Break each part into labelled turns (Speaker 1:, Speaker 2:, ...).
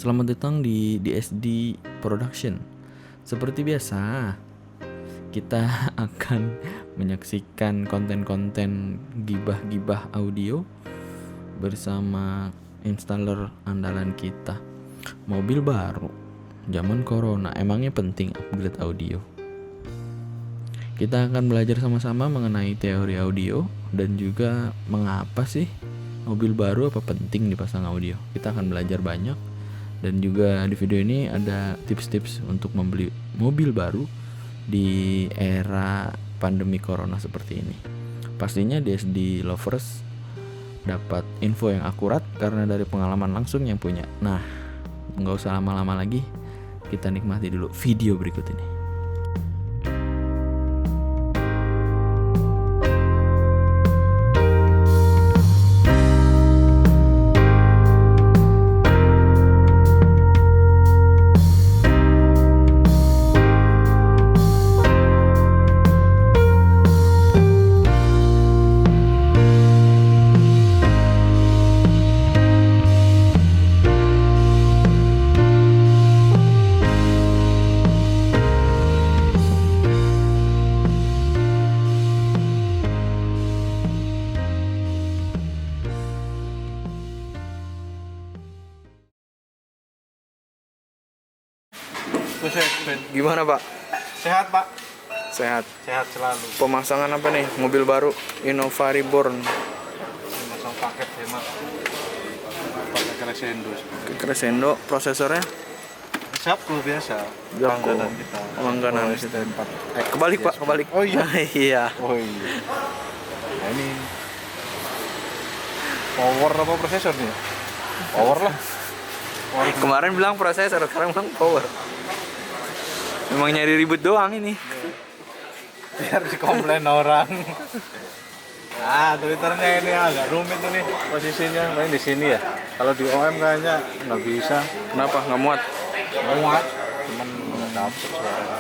Speaker 1: Selamat datang di DSD Production. Seperti biasa, kita akan menyaksikan konten-konten gibah-gibah audio bersama installer andalan kita. Mobil baru, zaman corona, emangnya penting upgrade audio? Kita akan belajar sama-sama mengenai teori audio dan juga mengapa sih mobil baru apa penting dipasang audio. Kita akan belajar banyak. Dan juga di video ini ada tips-tips untuk membeli mobil baru di era pandemi corona seperti ini. Pastinya DSD Lovers dapat info yang akurat karena dari pengalaman langsung yang punya. Nah, nggak usah lama-lama lagi, kita nikmati dulu video berikut ini. Gimana Pak?
Speaker 2: Sehat Pak?
Speaker 1: Sehat.
Speaker 2: Sehat selalu.
Speaker 1: Pemasangan apa nih? Mobil baru Innova Reborn.
Speaker 2: Masang paket hemat. Pakai crescendo.
Speaker 1: Crescendo, prosesornya
Speaker 2: Sabku biasa.
Speaker 1: Joko.
Speaker 2: Langganan kita.
Speaker 1: Langganan
Speaker 2: OS
Speaker 1: kita.
Speaker 2: 4.
Speaker 1: Kebalik Pak, kebalik.
Speaker 2: Oh iya.
Speaker 1: Iya.
Speaker 2: Oh iya. Nah ini power apa prosesor nih? Power lah.
Speaker 1: Kemarin bilang prosesor, sekarang bilang power. Memang nyari ribut doang ini.
Speaker 2: Biar dikomplain orang. Ah, Twitternya ini agak rumit ini posisinya. Main di sini ya. Kalau di OM kayaknya nggak bisa.
Speaker 1: Kenapa? Nggak muat?
Speaker 2: Muat. Cuman nggak dapet suaranya.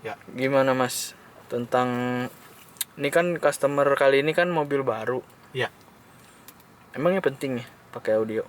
Speaker 2: Ya.
Speaker 1: Gimana Mas? Tentang ini kan customer kali ini kan mobil baru.
Speaker 2: Ya.
Speaker 1: Emangnya penting ya pakai audio?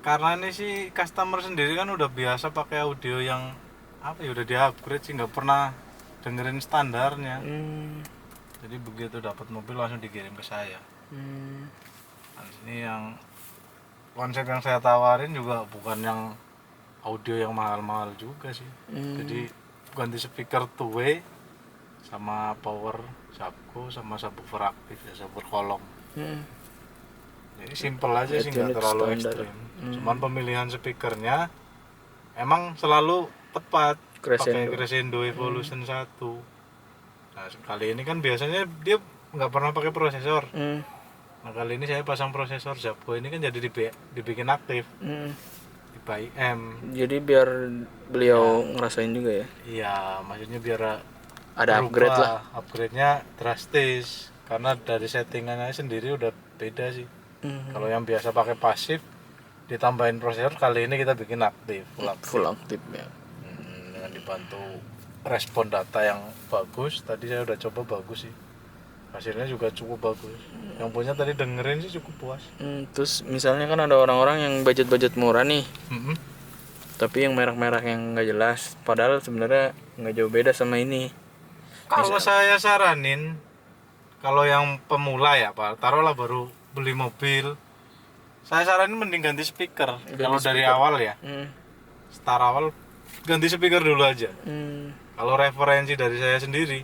Speaker 2: Karena ini sih customer sendiri kan udah biasa pakai audio yang apa ya, udah di-upgrade sih, nggak pernah dengerin standarnya. Jadi begitu dapat mobil langsung dikirim ke saya. Nah, ini yang konsep yang saya tawarin juga bukan yang audio yang mahal-mahal juga sih. Jadi ganti speaker two-way sama power subco sama subwoofer aktif ya, subwoofer kolong. Jadi simple aja sih, nggak terlalu ekstrim. Cuman pemilihan speakernya emang selalu tepat pakai Crescendo Evolution 1. Nah kali ini kan biasanya dia nggak pernah pakai prosesor. Nah kali ini saya pasang prosesor Zapco ini kan jadi dibikin aktif di BIM.
Speaker 1: Jadi biar beliau ngerasain juga ya?
Speaker 2: Iya, maksudnya biar
Speaker 1: ada upgrade lah.
Speaker 2: Upgrade-nya drastis karena dari settingannya sendiri udah beda sih. Kalau yang biasa pakai pasif ditambahin prosesor, kali ini kita bikin aktif,
Speaker 1: full aktif ya.
Speaker 2: Dengan dibantu respon data yang bagus. Tadi saya udah coba, bagus sih, hasilnya juga cukup bagus. Yang punya tadi dengerin sih cukup puas.
Speaker 1: Terus misalnya kan ada orang-orang yang budget murah nih, tapi yang merek-merek yang nggak jelas, padahal sebenarnya nggak jauh beda sama ini.
Speaker 2: Kalau saya saranin, kalau yang pemula ya Pak, taruhlah baru beli mobil, saya saranin mending ganti speaker. Kalau dari awal ya, start awal ganti speaker dulu aja. Kalau referensi dari saya sendiri,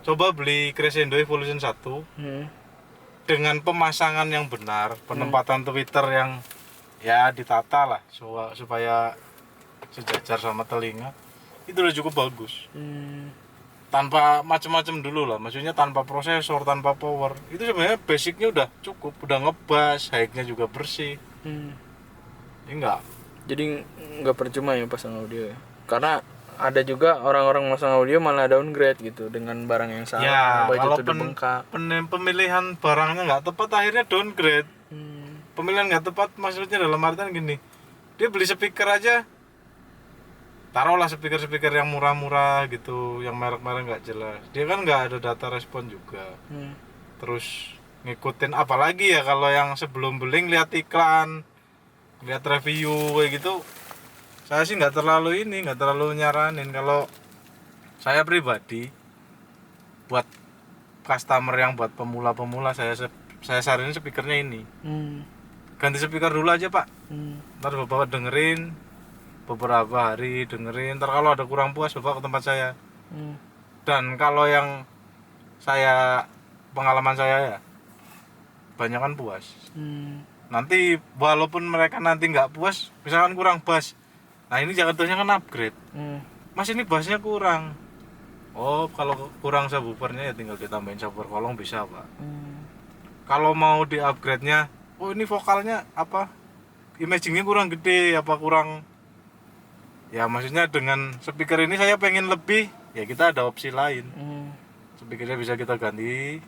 Speaker 2: coba beli Crescendo Evolution 1 dengan pemasangan yang benar, penempatan Twitter yang ya ditata lah supaya sejajar sama telinga, itu udah cukup bagus. Tanpa macam-macam dulu lah, maksudnya tanpa prosesor, tanpa power, itu sebenarnya basicnya udah cukup, udah ngebass, high-nya juga bersih. Enggak.
Speaker 1: Jadi nggak percuma ya pasang audio ya, karena ada juga orang-orang pasang audio malah downgrade gitu dengan barang yang salah.
Speaker 2: Ya, kalau
Speaker 1: bengkak.
Speaker 2: Pemilihan barangnya nggak tepat akhirnya downgrade. Pemilihan nggak tepat maksudnya dalam artian gini, dia beli speaker aja, taruhlah speaker yang murah-murah gitu, yang merek-merek nggak jelas, dia kan nggak ada data respon juga. Terus ngikutin, apalagi ya kalau yang sebelum beli lihat iklan, lihat review kayak gitu. Saya sih nggak terlalu nyaranin. Kalau saya pribadi buat customer yang buat pemula saya saranin speakernya ini. Ganti speaker dulu aja Pak. Ntar Bapak dengerin beberapa hari, ntar kalau ada kurang puas Bapak ke tempat saya. Dan kalau yang pengalaman saya ya banyak kan puas. Nanti walaupun mereka nanti nggak puas, misalkan kurang bass, nah ini jatuhnya kan upgrade. Mas ini bassnya kurang. Oh, kalau kurang subwoofernya ya tinggal ditambahin subwoofer kolong bisa Pak. Kalau mau di upgrade-nya, oh ini vokalnya apa, imagingnya kurang gede, apa kurang, ya maksudnya dengan speaker ini saya pengen lebih, ya kita ada opsi lain. Speakernya bisa kita ganti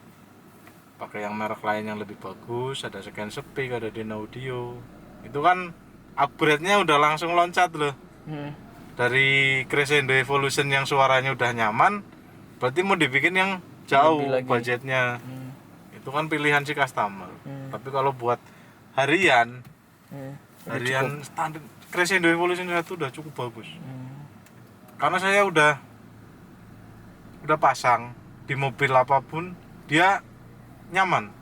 Speaker 2: pakai yang merek lain yang lebih bagus, ada second speak, ada Dynaudio. Itu kan upgrade-nya udah langsung loncat loh. Dari Crescendo Evolution yang suaranya udah nyaman, berarti mau dibikin yang jauh budgetnya. Itu kan pilihan si customer. Tapi kalau buat harian standar Crescendo Evolution 1 udah cukup bagus. Karena saya udah pasang di mobil apapun dia nyaman.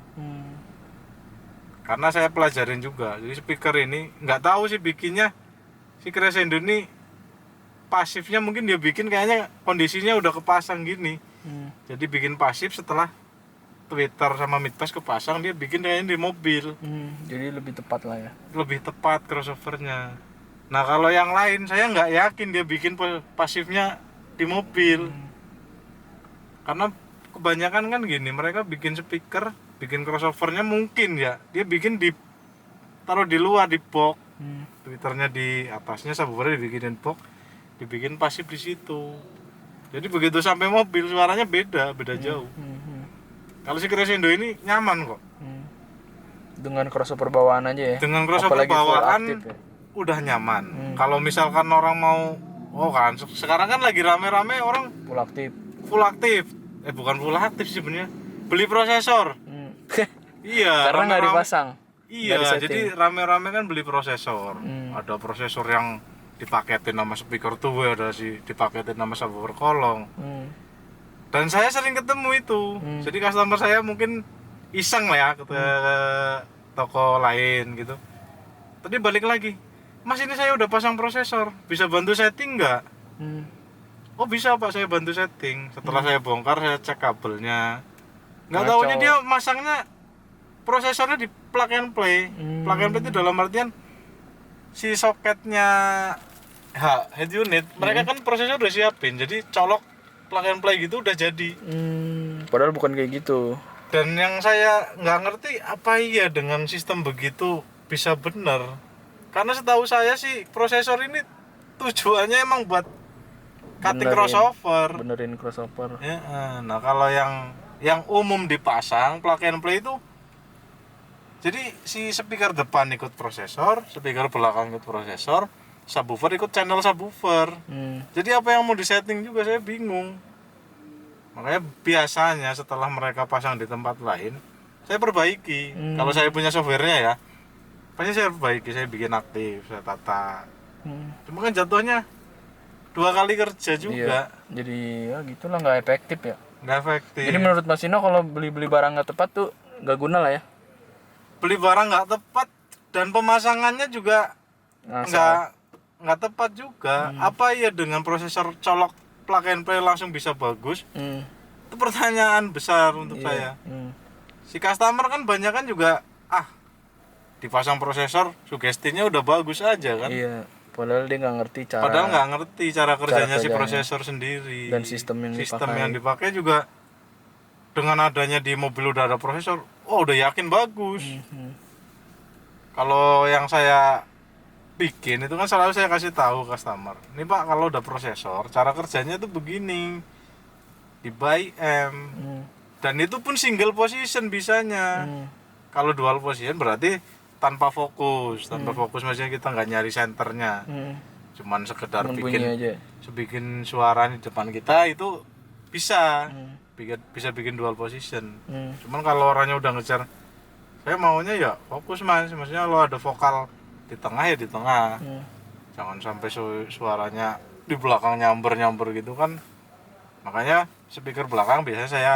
Speaker 2: Karena saya pelajarin juga. Jadi speaker ini nggak tahu sih bikinnya si Crescendo ini pasifnya, mungkin dia bikin kayaknya kondisinya udah kepasang gini. Jadi bikin pasif setelah tweeter sama midbass kepasang, dia bikin kayaknya di mobil.
Speaker 3: Jadi lebih tepat lah ya.
Speaker 2: Lebih tepat crossovernya. Nah kalau yang lain saya nggak yakin dia bikin pasifnya di mobil. Karena kebanyakan kan gini, mereka bikin speaker, bikin crossovernya mungkin ya dia bikin taruh di luar di box. Tweeternya di atasnya, subwoofernya dibikinin box, dibikin pasif di situ. Jadi begitu sampai mobil suaranya beda jauh. Kalau si Crescendo ini nyaman kok.
Speaker 3: Dengan crossover bawaan aja ya.
Speaker 2: Dengan crossover bawaan ya? Udah nyaman. Kalau misalkan orang mau, kan sekarang kan lagi rame-rame orang full aktif. Bukan full aktif sih sebenarnya. Beli prosesor. Iya.
Speaker 3: Karena nggak dipasang.
Speaker 2: Iya, jadi rame-rame kan beli prosesor. Ada prosesor yang dipaketin sama speaker tuh, ada sih dipaketin sama subwoofer kolong. Dan saya sering ketemu itu. Jadi customer saya mungkin iseng lah ya ke toko lain gitu. Tadi balik lagi, Mas ini saya udah pasang prosesor, bisa bantu setting nggak? Oh bisa Pak, saya bantu setting. Setelah saya bongkar, saya cek kabelnya. Nggak taunya dia masangnya prosesornya di plug and play. Plug and play itu dalam artian si soketnya head unit, mereka kan prosesor udah siapin, jadi colok plug and play gitu udah jadi.
Speaker 3: Padahal bukan kayak gitu.
Speaker 2: Dan yang saya nggak ngerti, apa iya dengan sistem begitu bisa bener? Karena setahu saya sih prosesor ini tujuannya emang buat cutting crossover.
Speaker 3: Benerin crossover.
Speaker 2: Ya, nah kalau yang umum dipasang plug and play itu, jadi si speaker depan ikut prosesor, speaker belakang ikut prosesor, subwoofer ikut channel subwoofer. Jadi apa yang mau disetting juga saya bingung. Makanya biasanya setelah mereka pasang di tempat lain, saya perbaiki. Kalau saya punya softwarenya ya, pasti saya perbaiki, saya bikin aktif, saya tata. Cuma kan jatuhnya 2 kali kerja juga.
Speaker 3: Iya, jadi ya gitulah, nggak efektif ya.
Speaker 2: Nggak efektif.
Speaker 3: Jadi menurut Mas Ino kalau beli barang nggak tepat tuh nggak guna lah ya.
Speaker 2: Beli barang nggak tepat dan pemasangannya juga nggak tepat juga. Apa ya dengan prosesor colok plug and play langsung bisa bagus? Itu pertanyaan besar untuk saya. Si customer kan banyak kan juga dipasang prosesor, sugestinya udah bagus aja kan.
Speaker 3: Iya, padahal dia nggak ngerti
Speaker 2: cara kerjanya si prosesor sendiri
Speaker 3: dan sistem
Speaker 2: yang dipakai juga. Dengan adanya di mobil udah ada prosesor, udah yakin bagus. Kalau yang saya bikin itu kan selalu saya kasih tahu customer, nih Pak, kalau udah prosesor cara kerjanya tuh begini, di by M. Dan itu pun single position bisanya. Kalau dual position berarti tanpa fokus maksudnya kita nggak nyari senternya, cuman sekedar bikin suara di depan kita itu bisa. bisa bikin dual position. Cuman kalau orangnya udah ngejar, saya maunya ya fokus mas, maksudnya lo ada vokal di tengah ya di tengah, jangan sampai suaranya di belakang nyamber gitu kan. Makanya speaker belakang biasanya saya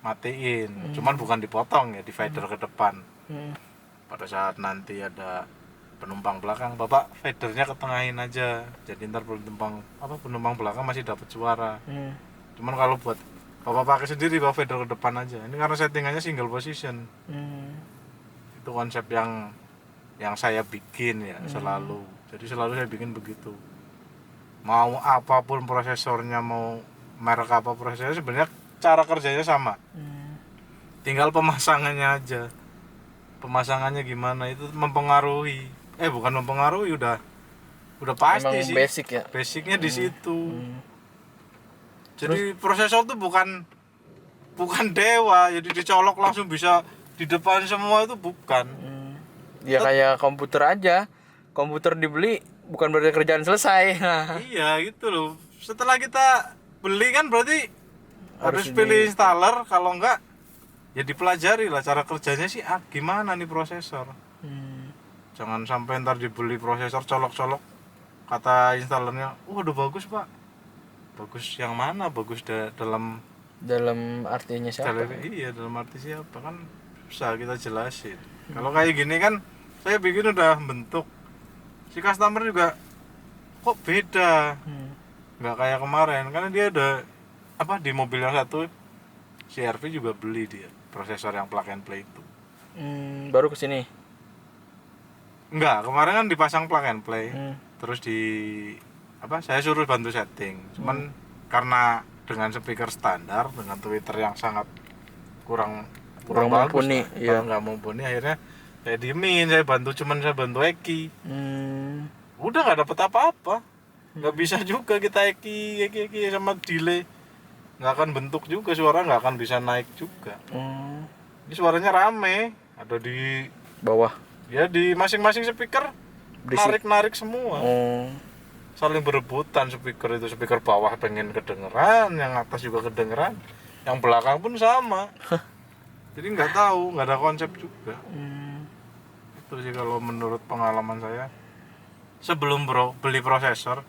Speaker 2: matiin, cuman bukan dipotong ya, divider ke depan. Pada saat nanti ada penumpang belakang, bapak fadernya ketengahin aja, jadi ntar penumpang belakang masih dapat suara. Cuman kalau buat bapak pakai sendiri, bapak fader ke depan aja. Ini karena settingannya single position. Itu konsep yang saya bikin ya selalu. Jadi selalu saya bikin begitu. Mau apapun prosesornya, mau merek apa prosesornya, sebenarnya cara kerjanya sama. Tinggal pemasangannya aja. Pemasangannya gimana itu mempengaruhi. Bukan mempengaruhi, udah pasti
Speaker 3: Emang
Speaker 2: sih.
Speaker 3: basic ya.
Speaker 2: Basicnya di situ. Jadi prosesor tuh bukan dewa, jadi dicolok langsung bisa di depan semua, itu bukan.
Speaker 3: Ya kayak komputer aja. Komputer dibeli bukan berarti kerjaan selesai.
Speaker 2: Iya gitu loh. Setelah kita beli kan berarti harus
Speaker 3: Harus
Speaker 2: pilih installer, kalau enggak ya dipelajari lah cara kerjanya sih gimana nih prosesor. Jangan sampai ntar dibeli prosesor colok-colok, kata installernya, udah bagus pak. Bagus yang mana? Bagus dalam
Speaker 3: artinya siapa?
Speaker 2: dalam arti siapa kan susah kita jelasin. Kalau kayak gini kan saya bikin udah bentuk, si customer juga kok beda, nggak kayak kemarin karena dia ada di mobil yang satu CR-V juga beli dia prosesor yang plug and play itu.
Speaker 3: Baru kesini.
Speaker 2: Enggak, kemarin kan dipasang plug and play. Terus saya suruh bantu setting. Cuman karena dengan speaker standar, dengan tweeter yang sangat kurang bagus
Speaker 3: mumpuni,
Speaker 2: iya. Kalau nggak mumpuni, akhirnya saya diemin, saya bantu Eki. Udah nggak dapet apa-apa, nggak bisa juga kita Eki sama delay, nggak akan bentuk juga, suara nggak akan bisa naik juga. Ini suaranya rame, ada di
Speaker 3: Bawah.
Speaker 2: Ya di masing-masing speaker narik semua. Saling berebutan speaker itu, speaker bawah pengen kedengeran, yang atas juga kedengeran, yang belakang pun sama. Jadi nggak tahu, nggak ada konsep juga. Itu sih kalau menurut pengalaman saya. Sebelum beli prosesor,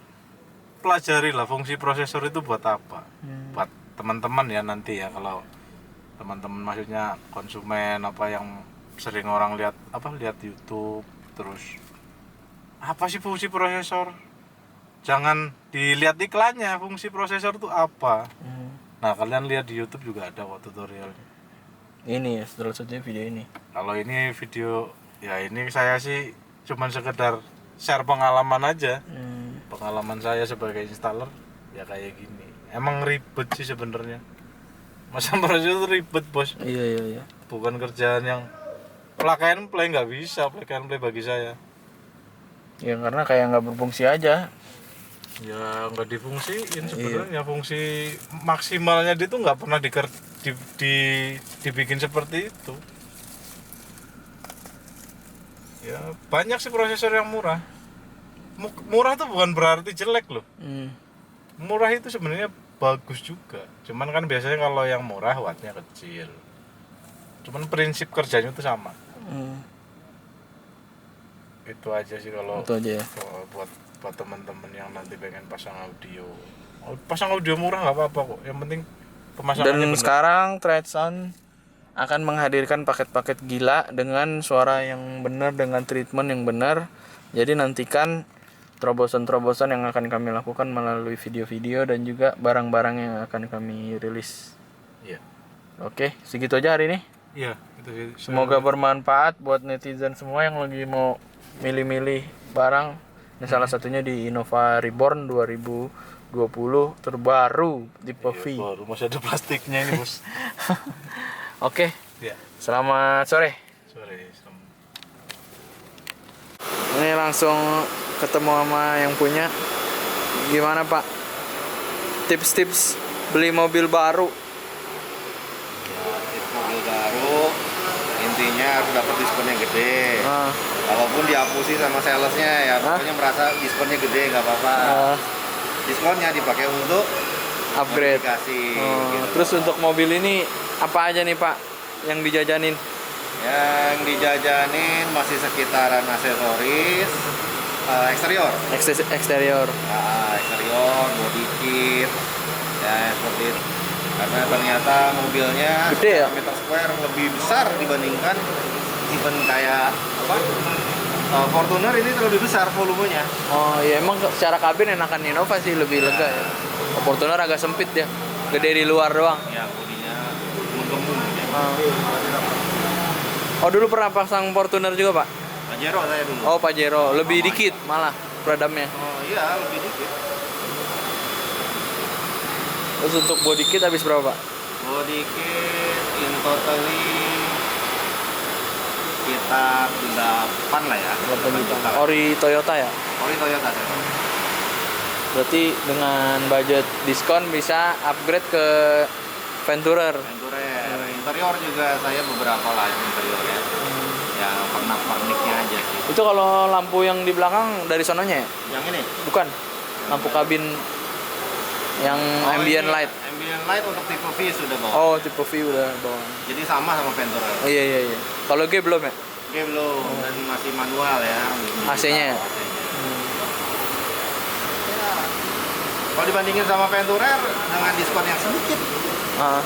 Speaker 2: pelajarilah fungsi prosesor itu buat apa. Buat teman-teman ya nanti ya, kalau teman-teman maksudnya konsumen yang sering orang lihat YouTube, terus apa sih fungsi prosesor? Jangan dilihat iklannya, fungsi prosesor itu apa. Nah kalian lihat di YouTube juga ada kok tutorialnya.
Speaker 3: Ini ya, salah satunya video ini.
Speaker 2: Kalau ini video ya, ini saya sih cuman sekedar share pengalaman aja. Pengalaman saya sebagai installer ya kayak gini. Emang ribet sih sebenarnya. Masa prosesor itu ribet bos.
Speaker 3: Iya.
Speaker 2: Bukan kerjaan yang plug and play, nggak bisa plug and play bagi saya.
Speaker 3: Ya karena kayak nggak berfungsi aja.
Speaker 2: Ya nggak difungsiin sebenarnya. Fungsi maksimalnya dia tuh nggak pernah dibikin seperti itu. Ya banyak sih prosesor yang murah. Murah tuh bukan berarti jelek loh. Murah itu sebenarnya bagus juga. Cuman kan biasanya kalau yang murah wattnya kecil. Cuman prinsip kerjanya itu sama. Itu aja sih kalau
Speaker 3: ya.
Speaker 2: buat teman-teman yang nanti pengen pasang audio. Pasang audio murah nggak apa-apa kok. Yang penting pemasangannya
Speaker 3: Dan
Speaker 2: bener.
Speaker 3: sekarang Trade Sound akan menghadirkan paket-paket gila dengan suara yang benar, dengan treatment yang benar. Jadi nantikan terobosan-terobosan yang akan kami lakukan melalui video-video dan juga barang-barang yang akan kami rilis.
Speaker 2: Iya.
Speaker 3: Oke, segitu aja hari ini.
Speaker 2: Iya, itu sih.
Speaker 3: Semoga bermanfaat buat netizen semua yang lagi mau milih-milih barang. Ini salah satunya di Innova Reborn 2020 terbaru tipe V.
Speaker 2: Baru masih ada plastiknya ini bos.
Speaker 3: Oke,
Speaker 2: Iya.
Speaker 3: selamat sore.
Speaker 2: Sorry.
Speaker 3: Ini langsung ketemu sama yang punya. Gimana Pak? Tips-tips beli mobil baru.
Speaker 4: Mobil baru intinya harus dapat diskon yang gede. Walaupun dihapusi sama salesnya ya, pokoknya merasa diskonnya gede nggak apa-apa. Diskonnya dipakai untuk
Speaker 3: Upgrade.
Speaker 4: modifikasi gitu.
Speaker 3: Terus untuk mobil ini apa aja nih Pak yang dijajanin?
Speaker 4: Yang dijajanin masih sekitaran aksesoris, eksterior.
Speaker 3: Eksterior.
Speaker 4: Eksterior, body kit, ya seperti itu. Karena ternyata mobilnya
Speaker 3: Gede ya?
Speaker 4: meter square lebih besar dibandingkan even kayak apa? Fortuner ini terlalu besar volumenya.
Speaker 3: Oh iya, emang secara kabin enakan Innova sih, lebih lega ya. Fortuner agak sempit ya, gede di luar doang.
Speaker 4: Ya, bodinya mengembung ya.
Speaker 3: Oh dulu pernah pasang Fortuner juga Pak?
Speaker 4: Pajero saya dulu.
Speaker 3: Oh Pajero, lebih dikit malah peredamnya.
Speaker 4: Oh iya, lebih dikit.
Speaker 3: Terus untuk body kit habis berapa Pak?
Speaker 4: Body kit in totally sekitar 8 lah ya. 8 juta.
Speaker 3: Ori Toyota ya?
Speaker 4: Ori Toyota saya pakai.
Speaker 3: Berarti dengan budget diskon bisa upgrade ke Venturer.
Speaker 4: Venturer. Interior juga saya beberapa lah interior ya. Yang pernak-perniknya aja sih.
Speaker 3: Itu kalau lampu yang di belakang dari sononya ya?
Speaker 4: Yang ini?
Speaker 3: Bukan. Lampu kabin yang ambient
Speaker 4: ini
Speaker 3: light.
Speaker 4: Ambient light untuk tipe V sudah bawa.
Speaker 3: Oh, tipe V udah bawaan.
Speaker 4: Jadi sama Venturer.
Speaker 3: Oh iya iya iya. Kalau G belum ya?
Speaker 4: Oke belum dan masih manual ya.
Speaker 3: AC-nya ya?
Speaker 4: Kalau dibandingin sama Venturer dengan diskon yang sedikit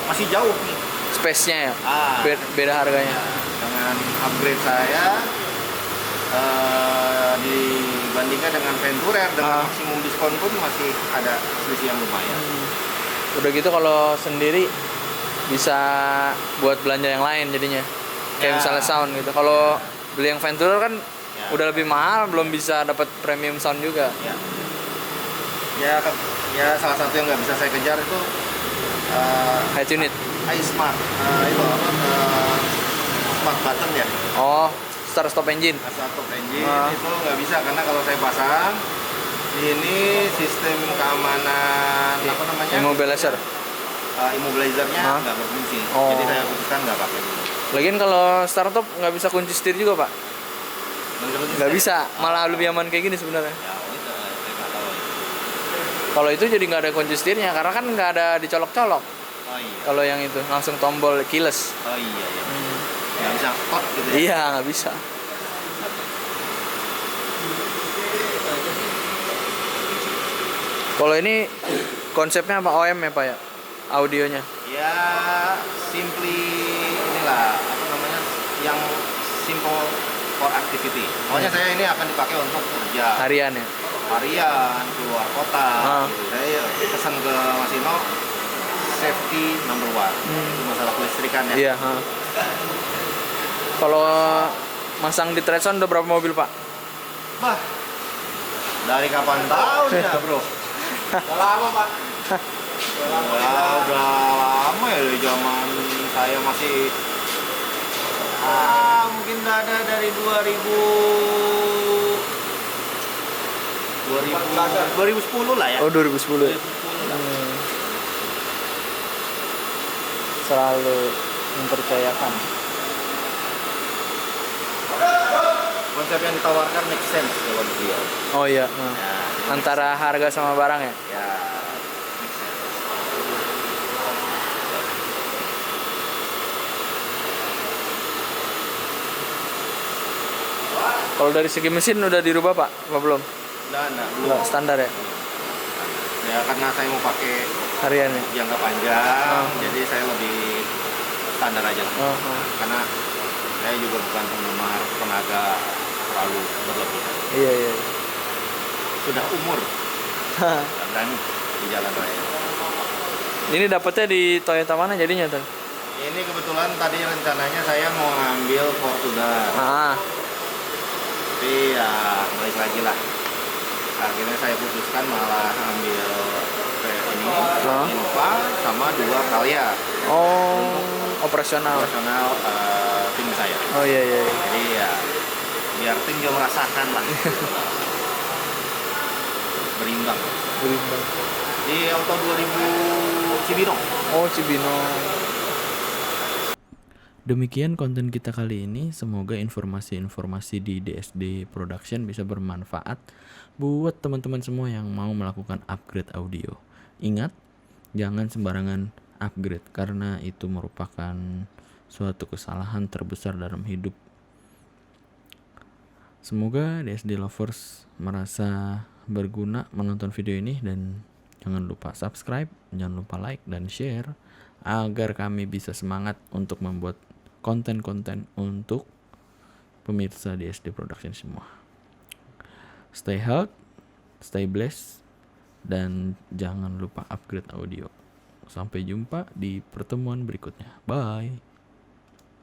Speaker 4: masih jauh nih.
Speaker 3: Space-nya ya?
Speaker 4: Ah.
Speaker 3: Beda harganya.
Speaker 4: Dengan upgrade saya dibandingkan dengan Venturer dengan maksimum diskon pun masih ada selisih yang lumayan.
Speaker 3: Udah gitu kalau sendiri bisa buat belanja yang lain jadinya. Kayak misalnya sound gitu. Kalau beli yang Venturer kan udah lebih mahal, belum bisa dapat premium sound juga.
Speaker 4: Ya salah satu yang nggak bisa saya kejar itu
Speaker 3: Head unit.
Speaker 4: iSmart itu apa smart button ya.
Speaker 3: Oh, start stop engine.
Speaker 4: Stop engine itu nggak bisa karena kalau saya pasang ini sistem keamanan apa namanya?
Speaker 3: Immobilizer.
Speaker 4: Immobilizernya nggak berfungsi. Jadi saya putuskan nggak pakai dulu.
Speaker 3: Lagian kalau startup nggak bisa kunci setir juga Pak? Nggak bisa, malah lebih aman kayak gini sebenarnya.
Speaker 4: Ya, itu saya nggak tahu.
Speaker 3: Kalau itu jadi nggak ada kunci setirnya karena kan nggak ada dicolok-colok.
Speaker 4: Oh iya.
Speaker 3: Kalau yang itu langsung tombol keyless.
Speaker 4: Oh iya. Nggak bisa hot gitu ya?
Speaker 3: Iya nggak bisa. Kalau ini konsepnya apa OM ya Pak ya? Audionya?
Speaker 4: Ya simply inilah apa namanya yang simple for activity. Pokoknya saya ini akan dipakai untuk kerja
Speaker 3: Harian ya?
Speaker 4: harian, keluar kota. Gitu. Saya pesan ke Mas Ino safety number one. Itu masalah kelistrikan ya.
Speaker 3: Iya. Kalau masang di Treson udah berapa mobil Pak?
Speaker 4: Bah, dari kapan tahun ya bro? Udah lama Pak. Udah lama ya dari zaman saya masih mungkin udah ada dari 2010 lah ya.
Speaker 3: Oh 2010 ya? Selalu mempercayakan.
Speaker 4: Konsep yang ditawarkan make sense kalau dia.
Speaker 3: Oh iya.
Speaker 4: Ya,
Speaker 3: Antara harga sama barang ya?
Speaker 4: ya make sense.
Speaker 3: Kalau dari segi mesin udah dirubah Pak? Apa belum?
Speaker 4: Belum.
Speaker 3: Standar ya?
Speaker 4: Ya karena saya mau pakai
Speaker 3: Harian ya?
Speaker 4: jangka panjang, jadi saya lebih standar aja lah. Karena saya juga bukan penggemar tenaga terlalu berlebihan.
Speaker 3: Iya iya.
Speaker 4: Sudah umur dan di jalan raya.
Speaker 3: Ini dapetnya di Toyota mana jadinya tuh?
Speaker 4: Ini kebetulan tadi rencananya saya mau ngambil Fortuner, tapi ya balik lagi lah. Akhirnya saya putuskan malah ambil ini Innova sama 2 Calya.
Speaker 3: Oh, operasional
Speaker 4: Tim saya.
Speaker 3: Oh iya iya.
Speaker 4: Jadi ya biar tim juga merasakan lah. Berimbang. Di Auto 2000 Cibinong.
Speaker 3: Oh Cibinong.
Speaker 1: Demikian konten kita kali ini. Semoga informasi-informasi di DSD Production bisa bermanfaat buat teman-teman semua yang mau melakukan upgrade audio. Ingat, Jangan sembarangan upgrade karena itu merupakan suatu kesalahan terbesar dalam hidup. Semoga DSD lovers merasa berguna menonton video ini, dan jangan lupa subscribe, jangan lupa like dan share agar kami bisa semangat untuk membuat konten-konten untuk pemirsa DSD Production semua. Stay healthy, stay blessed, dan jangan lupa upgrade audio. Sampai jumpa di pertemuan berikutnya. Bye.